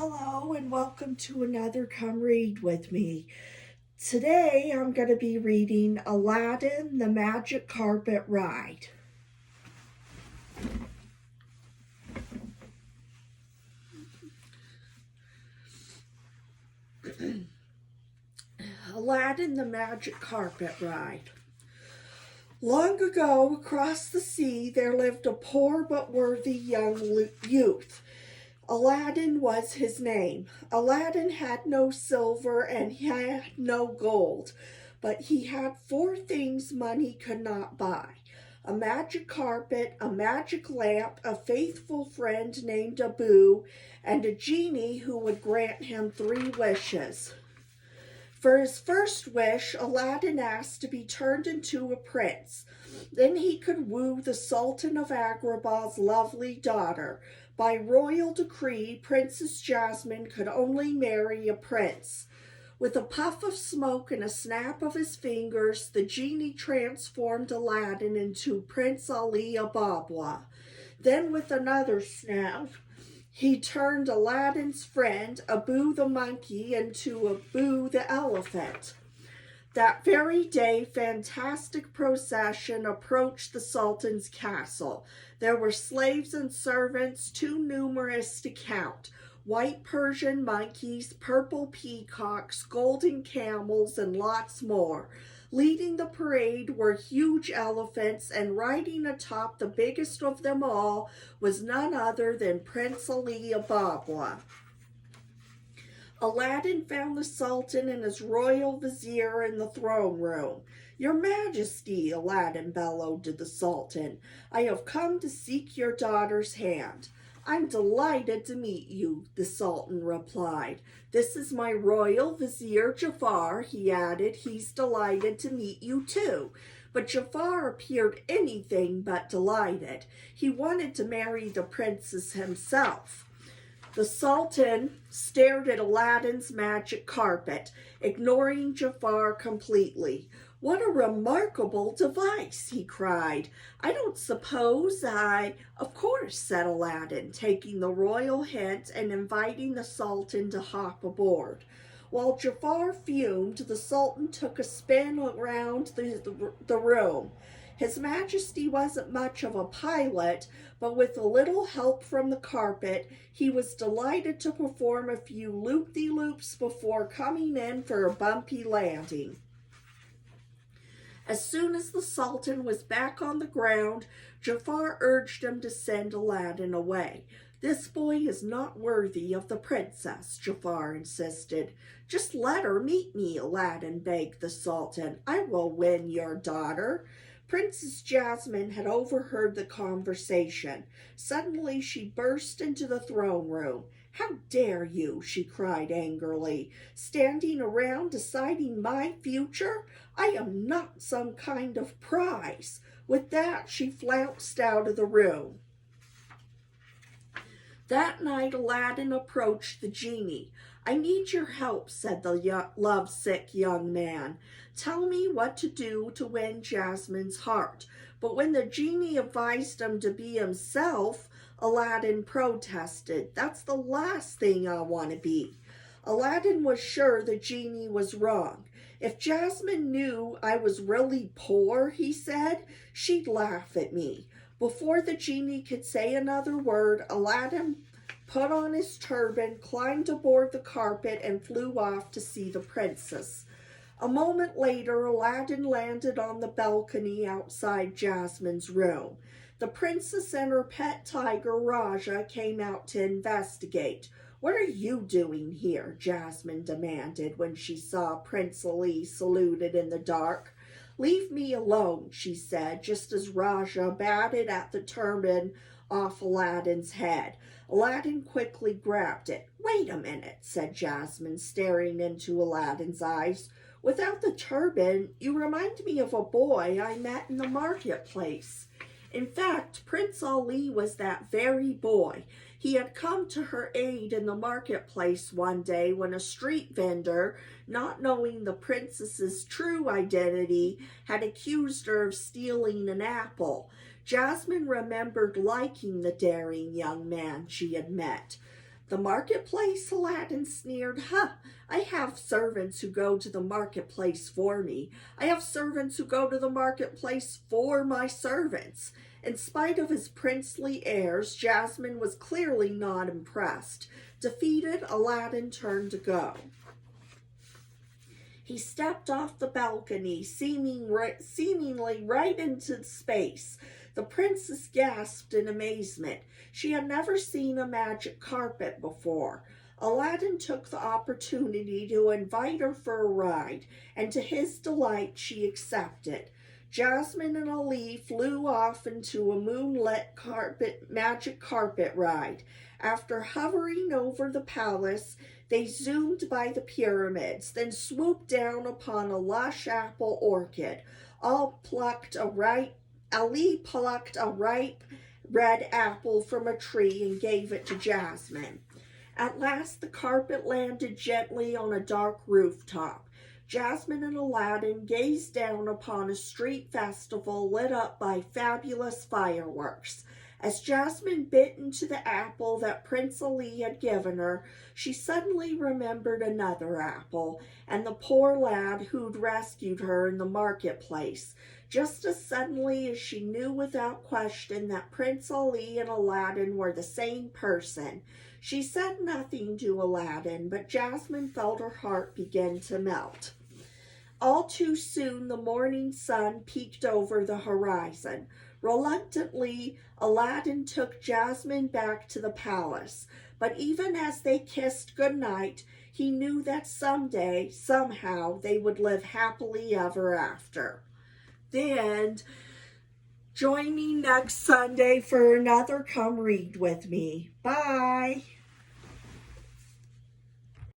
Hello and welcome to another Come Read with me. Today I'm going to be reading Aladdin, the Magic Carpet Ride. Aladdin, the Magic Carpet Ride. Long ago, across the sea, there lived a poor but worthy young youth. Aladdin was his name. Aladdin had no silver and he had no gold, but he had four things money could not buy: a magic carpet, a magic lamp, a faithful friend named Abu, and a genie who would grant him three wishes. For his first wish, Aladdin asked to be turned into a prince. Then he could woo the Sultan of Agrabah's lovely daughter. By royal decree, Princess Jasmine could only marry a prince. With a puff of smoke and a snap of his fingers, the genie transformed Aladdin into Prince Ali Ababwa. Then with another snap, he turned Aladdin's friend, Abu the monkey, into Abu the elephant. That very day, fantastic procession approached the Sultan's castle. There were slaves and servants too numerous to count: white Persian monkeys, purple peacocks, golden camels, and lots more. Leading the parade were huge elephants, and riding atop the biggest of them all was none other than Prince Ali Ababwa. Aladdin found the Sultan and his royal vizier in the throne room. "Your Majesty," Aladdin bellowed to the Sultan, "I have come to seek your daughter's hand." "I'm delighted to meet you," the Sultan replied. "This is my royal vizier Jafar," he added. "He's delighted to meet you too." But Jafar appeared anything but delighted. He wanted to marry the princess himself. The Sultan stared at Aladdin's magic carpet, ignoring Jafar completely. "What a remarkable device!" he cried. "I don't suppose Of course," said Aladdin, taking the royal hint and inviting the Sultan to hop aboard. While Jafar fumed, the Sultan took a spin around the room. His Majesty wasn't much of a pilot, but with a little help from the carpet, he was delighted to perform a few loop-de-loops before coming in for a bumpy landing. As soon as the Sultan was back on the ground, Jafar urged him to send Aladdin away. "This boy is not worthy of the princess," Jafar insisted. "Just let her meet me," Aladdin begged the Sultan. "I will win your daughter." Princess Jasmine had overheard the conversation. Suddenly she burst into the throne room. "How dare you," she cried angrily, "standing around deciding my future? I am not some kind of prize." With that, she flounced out of the room. That night Aladdin approached the genie. "I need your help," said the lovesick young man. "Tell me what to do to win Jasmine's heart." But when the genie advised him to be himself, Aladdin protested. "That's the last thing I want to be." Aladdin was sure the genie was wrong. "If Jasmine knew I was really poor," he said, "she'd laugh at me." Before the genie could say another word, Aladdin put on his turban, climbed aboard the carpet, and flew off to see the princess. A moment later, Aladdin landed on the balcony outside Jasmine's room. The princess and her pet tiger, Raja, came out to investigate. "What are you doing here?" Jasmine demanded when she saw Prince Ali saluted in the dark. "Leave me alone," she said, just as Raja batted at the turban off Aladdin's head. Aladdin quickly grabbed it. "Wait a minute," said Jasmine, staring into Aladdin's eyes. "Without the turban, you remind me of a boy I met in the marketplace." In fact, Prince Ali was that very boy. He had come to her aid in the marketplace one day when a street vendor, not knowing the princess's true identity, had accused her of stealing an apple. Jasmine remembered liking the daring young man she had met. The marketplace? Aladdin sneered. Huh, I have servants who go to the marketplace for me. I have servants who go to the marketplace for my servants. In spite of his princely airs, Jasmine was clearly not impressed. Defeated, Aladdin turned to go. He stepped off the balcony, seemingly right into space. The princess gasped in amazement. She had never seen a magic carpet before. Aladdin took the opportunity to invite her for a ride, and to his delight, she accepted. Jasmine and Ali flew off into a moonlit magic carpet ride. After hovering over the palace, they zoomed by the pyramids, then swooped down upon a lush apple orchard. Ali plucked a ripe red apple from a tree and gave it to Jasmine. At last the carpet landed gently on a dark rooftop. Jasmine and Aladdin gazed down upon a street festival lit up by fabulous fireworks. As Jasmine bit into the apple that Prince Ali had given her, she suddenly remembered another apple and the poor lad who'd rescued her in the marketplace. Just as suddenly as she knew without question that Prince Ali and Aladdin were the same person. She said nothing to Aladdin, but Jasmine felt her heart begin to melt. All too soon the morning sun peeked over the horizon. Reluctantly, Aladdin took Jasmine back to the palace. But even as they kissed goodnight, he knew that someday, somehow, they would live happily ever after. The end. Join me next Sunday for another Come Read With Me. Bye.